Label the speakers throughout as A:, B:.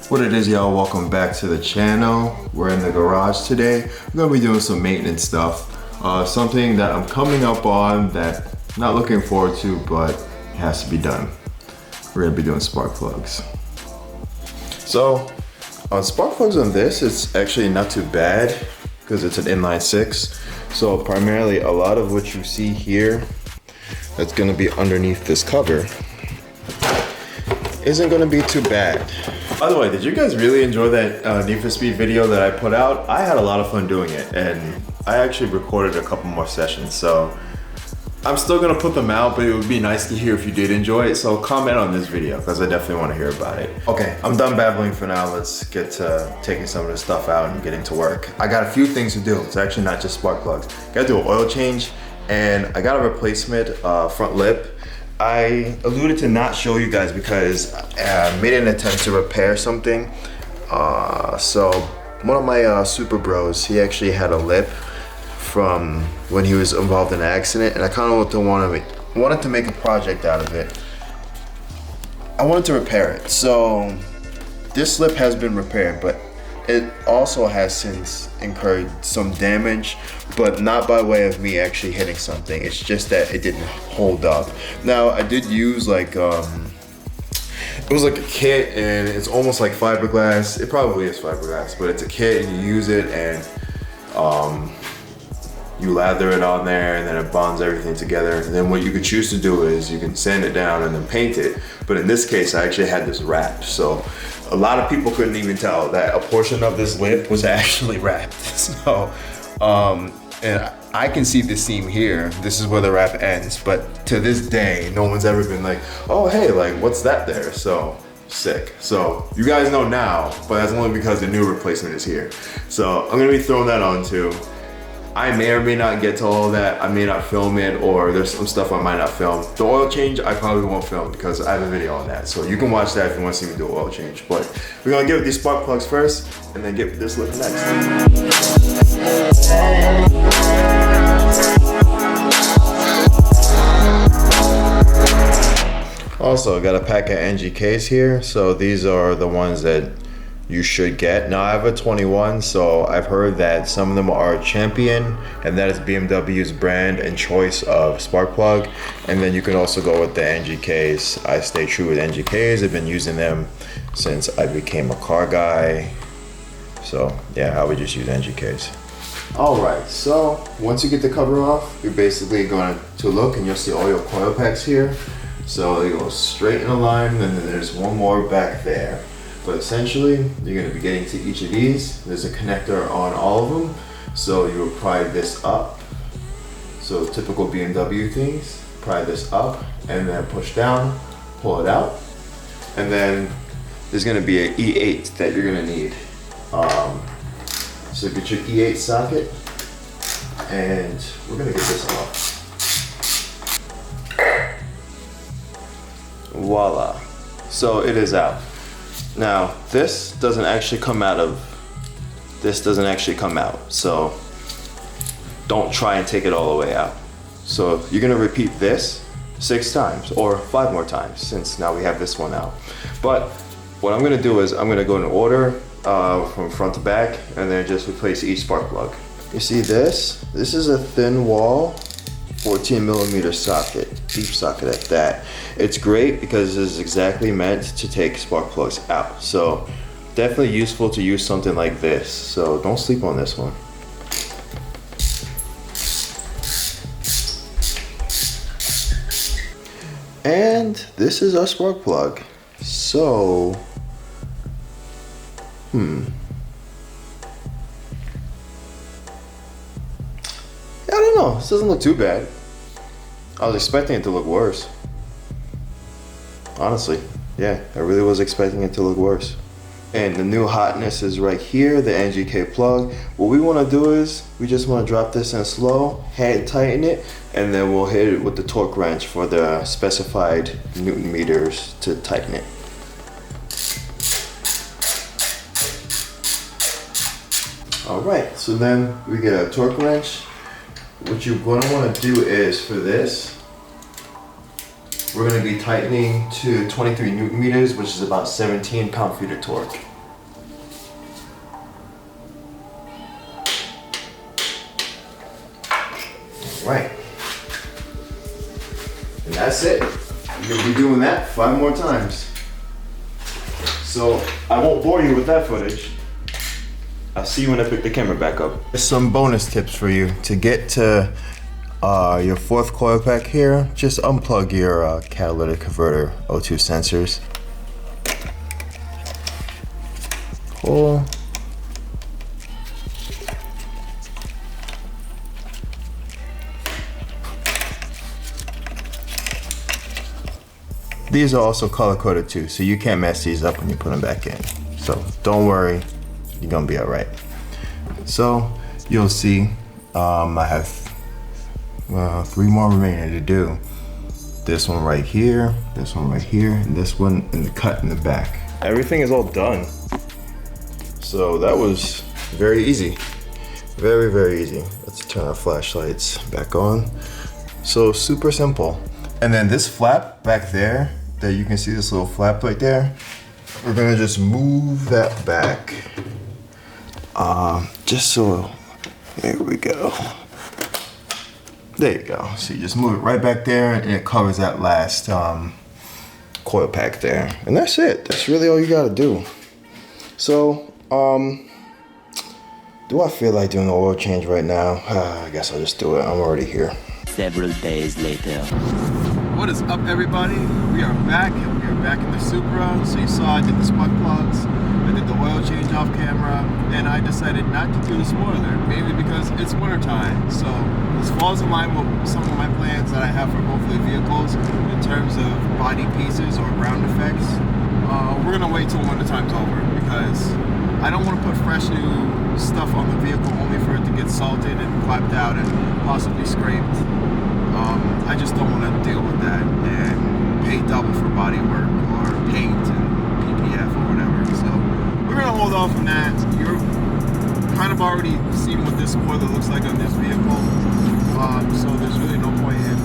A: What it is, y'all, welcome back to the channel. We're in the garage today. We're gonna be doing some maintenance stuff. Something that I'm coming up on that I'm not looking forward to, but it has to be done. We're gonna be doing spark plugs. So, on spark plugs on this, it's actually not too bad because it's an inline 6. So primarily a lot of what you see here that's gonna be underneath this cover isn't gonna be too bad. By the way, did you guys really enjoy that Need for Speed video that I put out? I had a lot of fun doing it, and I actually recorded a couple more sessions, so I'm still gonna put them out, but it would be nice to hear if you did enjoy it, so comment on this video, because I definitely want to hear about it. Okay, I'm done babbling for now. Let's get to taking some of this stuff out and getting to work. I got a few things to do. It's actually not just spark plugs. Gotta do an oil change, and I got a replacement front lip. I alluded to not show you guys because I made an attempt to repair something. So one of my Supra bros, he actually had a lip from when he was involved in an accident, and I kind of wanted to make a project out of it. I wanted to repair it. So this lip has been repaired, but it also has since incurred some damage, but not by way of me actually hitting something. It's just that it didn't hold up. Now, I did use like, it was like a kit, and it's almost like fiberglass. It probably is fiberglass, but it's a kit, and you use it, and you lather it on there, and then it bonds everything together. And then what you could choose to do is you can sand it down and then paint it. But in this case, I actually had this wrapped. So a lot of people couldn't even tell that a portion of this lip was actually wrapped. So, and I can see the seam here. This is where the wrap ends. But to this day, no one's ever been like, oh, hey, like, what's that there? So sick. So you guys know now, but that's only because the new replacement is here. So I'm gonna be throwing that on too. I may or may not get to all of that. I may not film it, or there's some stuff I might not film. The oil change, I probably won't film because I have a video on that. So you can watch that if you want to see me do an oil change. But we're gonna get these spark plugs first and then get this lip next. Also, I got a pack of NGKs here. So these are the ones that you should get. Now I have a 21, so I've heard that some of them are Champion, and that is BMW's brand and choice of spark plug. And then you can also go with the NGKs. I stay true with NGKs. I've been using them since I became a car guy. So yeah, I would just use NGKs. All right, so once you get the cover off, you're basically going to look, and you'll see all your coil packs here. So they go straight in a line, and then there's one more back there. But essentially, you're going to be getting to each of these. There's a connector on all of them. So you will pry this up. So typical BMW things, pry this up and then push down, pull it out. And then there's going to be an E8 that you're going to need. So get your E8 socket, and we're going to get this off. Voila. So it is out. Now, this doesn't actually come out, so don't try and take it all the way out. So you're gonna repeat this 6 times, or 5 more times, since now we have this one out. But what I'm gonna do is I'm gonna go in order from front to back, and then just replace each spark plug. You see this? This is a thin wall 14mm socket, deep socket at that. It's great because it's exactly meant to take spark plugs out. So definitely useful to use something like this. So don't sleep on this one. And this is our spark plug. So, I don't know, this doesn't look too bad. I was expecting it to look worse. Honestly, yeah, I really was expecting it to look worse. And the new hotness is right here, the NGK plug. What we want to do is, we just want to drop this in slow, hand tighten it, and then we'll hit it with the torque wrench for the specified Newton meters to tighten it. Alright, so then we get a torque wrench, what you're going to want to do is, for this, we're going to be tightening to 23 Newton meters, which is about 17 pound-feet of torque. Right. And that's it. You'll be doing that 5 more times. So I won't bore you with that footage. I'll see you when I pick the camera back up. There's some bonus tips for you. To get to your 4th coil pack here, just unplug your catalytic converter O2 sensors. Pull. These are also color coded too, so you can't mess these up when you put them back in. So don't worry, you're gonna be all right. So you'll see, I have 3 more remaining to do. This one right here, this one right here, and this one in the cut in the back. Everything is all done. So that was very easy. Very, very easy. Let's turn our flashlights back on. So super simple. And then this flap back there, that you can see this little flap right there, we're gonna just move that back. Just so, there we go. There you go. So you just move it right back there and it covers that last coil pack there. And that's it. That's really all you gotta do. So, do I feel like doing the oil change right now? I guess I'll just do it. I'm already here.
B: Several days later.
C: What is up, everybody? We are back, and we are back in the Supra. So you saw I did the spark plugs, I did the oil change off camera, and I decided not to do the spoiler, mainly because it's winter time. So this falls in line with some of my plans that I have for both of the vehicles in terms of body pieces or ground effects. We're gonna wait till winter time's over because I don't want to put fresh new stuff on the vehicle only for it to get salted and clapped out and possibly scraped. I just don't want to deal with that and pay double for body work or paint and PPF or whatever. So we're gonna hold off on that. You're kind of already seen what this spoiler looks like on this vehicle, so there's really no point in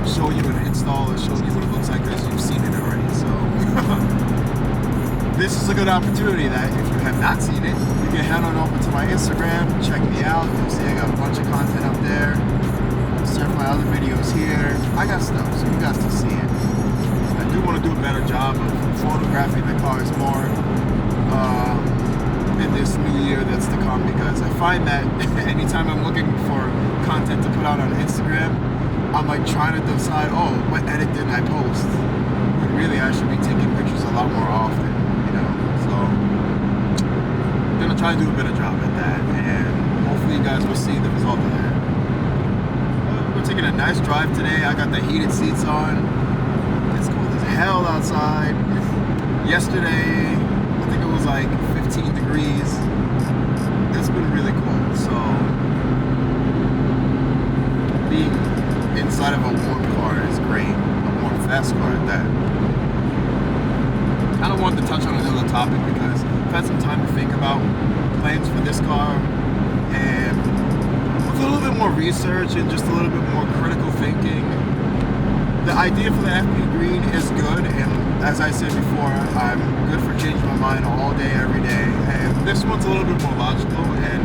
C: showing you an install or showing you what it looks like because you've seen it already. So this is a good opportunity that if you have not seen it, you can head on over to my Instagram, check me out. You'll see I got a bunch of content up there. Surf my other videos here. I got stuff, so you guys can see it. I do want to do a better job of photographing the cars more in this new year that's to come, because I find that anytime I'm looking for content to put out on Instagram, I'm like trying to decide, oh, what edit did I post? But really, I should be taking pictures a lot more often, you know? So I'm gonna try to do a better job at that, and hopefully you guys will see the result of that. We're taking a nice drive today. I got the heated seats on. It's cold as hell outside. Yesterday, I think it was like 15 degrees. It's been really cold, so being inside of a warm car is great. A warm, fast car at that. I don't want to touch on another topic because I've had some time to think about plans for this car, and with a little bit more research and just a little bit more critical thinking, the idea for the FP Green is good, and as I said before, I'm good for changing my mind all day, every day, and this one's a little bit more logical, and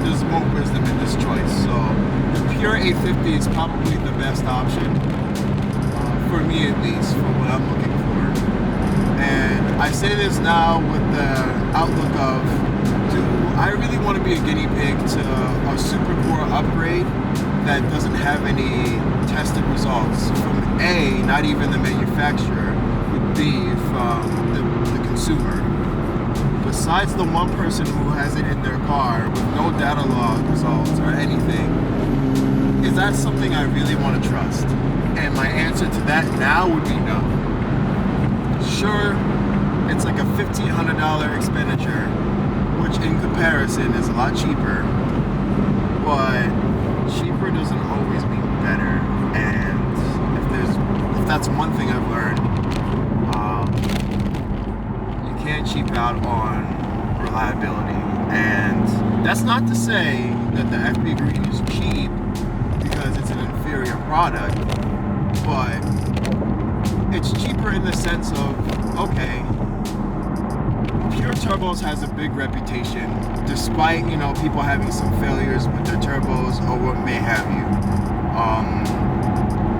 C: there's more wisdom in this choice. So the pure 850 is probably the best option, for me at least, for what I'm looking for. And I say this now with the outlook of, do I really want to be a guinea pig to a Super Core upgrade that doesn't have any tested results from A, not even the manufacturer, but B, from the consumer. Besides the one person who has it in their car with no data log results or anything, is that something I really want to trust? And my answer to that now would be no. Sure, it's like a $1,500 expenditure, which in comparison is a lot cheaper, but cheaper doesn't always mean better. And if that's one thing I've learned, you can't cheap out on reliability. And that's not to say that the FB Green is cheap because it's an inferior product, but it's cheaper in the sense of, okay, Pure Turbos has a big reputation, despite, you know, people having some failures with their turbos or what may have you.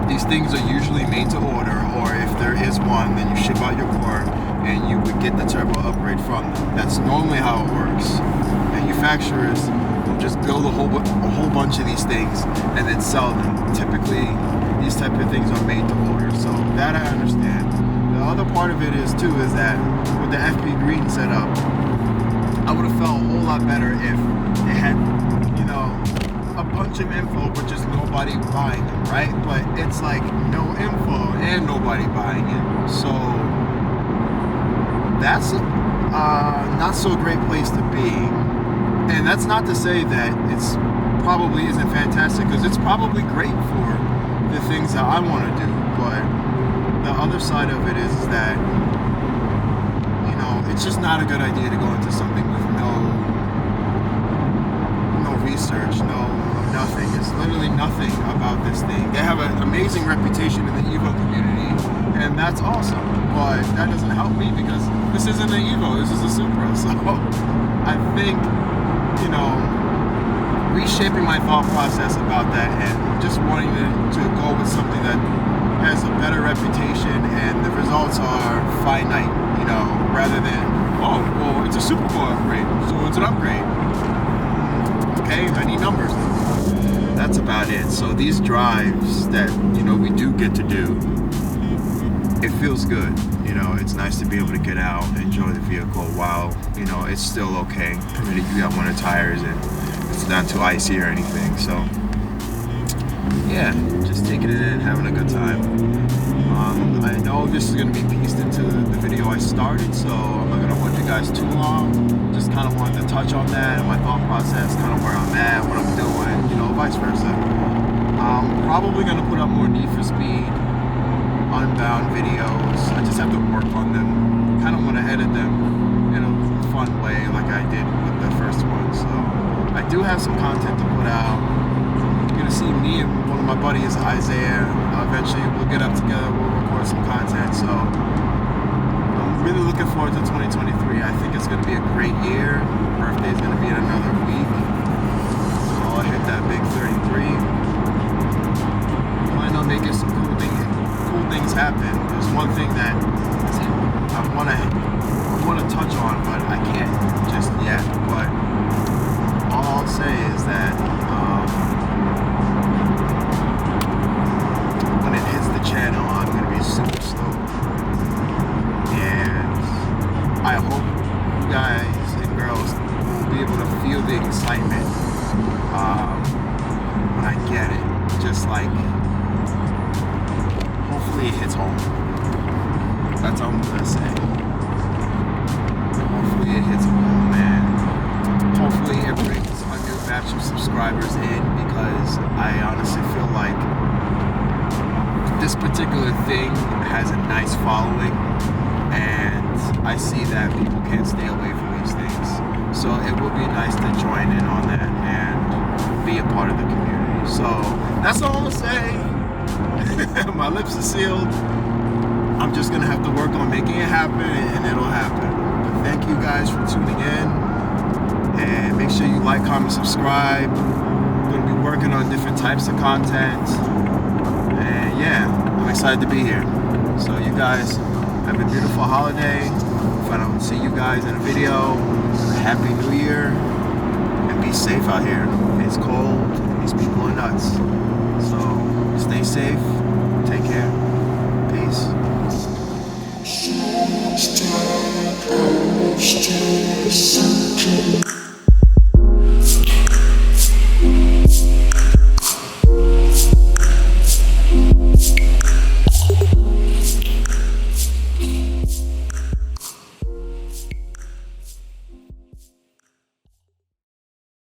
C: These things are usually made to order, or if there is one, then you ship out your car and you would get the turbo upgrade from them. That's normally how it works. Manufacturers will just build a whole bunch of these things and then sell them. Typically, these type of things are made to order, so that I understand. The other part of it is too is that with the FB Green setup, I would have felt a whole lot better if it had, you know, a bunch of info but just nobody buying them, right? But it's like no info and nobody buying it, so that's a not so great place to be. And that's not to say that it's probably isn't fantastic, because it's probably great for the things that I want to do, but the other side of it is that, you know, it's just not a good idea to go into something with no research, no nothing. It's literally nothing about this thing. They have an amazing reputation in the Evo community, and that's awesome, but that doesn't help me because this isn't an Evo, this is a Supra. So I think, you know, reshaping my thought process about that and just wanting to go with something that has a better reputation and the results are finite, you know, rather than, oh, well, it's a Super Bowl upgrade, so it's an upgrade. Okay, I need numbers. That's about it. So these drives that, you know, we do get to do, it feels good. You know, it's nice to be able to get out, enjoy the vehicle while, you know, it's still okay, provided you got one of the tires and it's not too icy or anything. So yeah, just taking it in, having a good time. I know this is going to be pieced into the video I started, so I'm not going to hold you guys too long. Just kind of wanted to touch on that and my thought process, kind of where I'm at, what I'm doing, you know, vice versa. I'm probably going to put up more Need for Speed Unbound videos. I just have to work on them. Kind of want to edit them in a fun way like I did with the first one. So I do have some content to put out. You're going to see me and one of my buddies, Isaiah. Eventually we'll get up together, we'll record some content. So I'm really looking forward to 2023. I think it's going to be a great year. My birthday is going to be in another week. So I'll hit that big 33. Plan on making some cool things happen. There's one thing that I want to touch on, but I can't just yet. But all I'll say is that when it hits the channel, I'm going to be super stoked, and I hope you guys and girls will be able to feel the excitement when I get it. Just like, hopefully it hits home. That's all I'm gonna say. Hopefully it hits home, man. Hopefully it brings a new batch of subscribers in, because I honestly feel like this particular thing has a nice following, and I see that people can't stay away from these things. So it will be nice to join in on that and be a part of the community. So that's all I'm gonna say. My lips are sealed. I'm just gonna have to work on making it happen, and it'll happen. But thank you guys for tuning in, and make sure you like, comment, subscribe. I'm gonna be working on different types of content, and yeah, I'm excited to be here. So you guys have a beautiful holiday. If I don't see you guys in a video, Happy New Year, and be safe out here. It's cold, and these people are nuts. So stay safe, take care, peace.